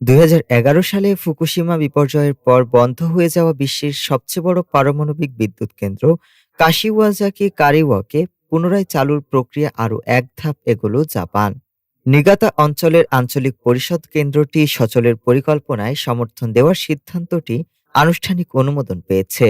২০১১ সালে ফুকুশিমা বিপর্যয়ের পর বন্ধ হয়ে যাওয়া বিশ্বের সবচেয়ে বড় পারমাণবিক বিদ্যুৎ কেন্দ্র কাশিওয়াজাকি কারিওয়াকে পুনরায় চালুর প্রক্রিয়া আরও এক ধাপ এগোলো জাপান। নিগাতা অঞ্চলের আঞ্চলিক পরিষদ কেন্দ্রটি সচলের পরিকল্পনায় সমর্থন দেওয়ার সিদ্ধান্তটি আনুষ্ঠানিক অনুমোদন পেয়েছে।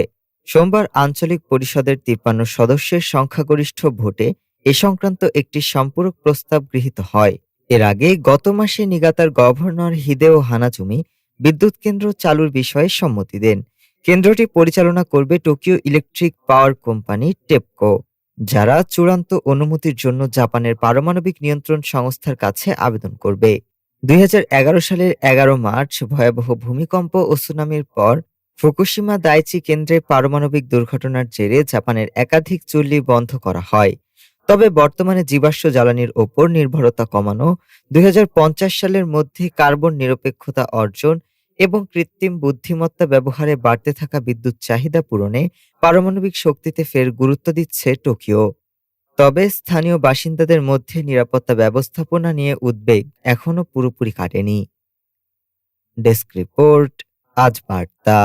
সোমবার আঞ্চলিক পরিষদের ৫৩ সদস্যের সংখ্যাগরিষ্ঠ ভোটে এ সংক্রান্ত একটি সম্পূরক প্রস্তাব গৃহীত হয়। এর আগে গত মাসে নিগাতার গভর্নর হিদেও হানাজুমি বিদ্যুৎ কেন্দ্র চালুর বিষয়ে সম্মতি দেন। কেন্দ্রটি পরিচালনা করবে Tokyo electric power company TEPCO, যারা চূড়ান্ত অনুমতির জন্য জাপানের পারমাণবিক নিয়ন্ত্রণ সংস্থার কাছে আবেদন করবে। ২০১১ সালের ১১ মার্চ ভয়াবহ ভূমিকম্প ও সুনামির পর ফুকুশিমা দাইচি কেন্দ্রে পারমাণবিক দুর্ঘটনার জেরে জাপানের একাধিক চুল্লি বন্ধ করা হয়। তবে বর্তমানে জীবাশ্ম জ্বালানির ওপর নির্ভরতা কমানো, ২০৫০ সালের মধ্যে কার্বন নিরপেক্ষতা অর্জন এবং কৃত্রিম বুদ্ধিমত্তা ব্যবহারে বাড়তে থাকা বিদ্যুৎ চাহিদা পূরণে পারমাণবিক শক্তিতে ফের গুরুত্ব দিচ্ছে টোকিও। তবে স্থানীয় বাসিন্দাদের মধ্যে নিরাপত্তা ব্যবস্থাপনা নিয়ে উদ্বেগ এখনো পুরোপুরি কাটেনি। ডেস্ক রিপোর্ট, আজ বার্তা।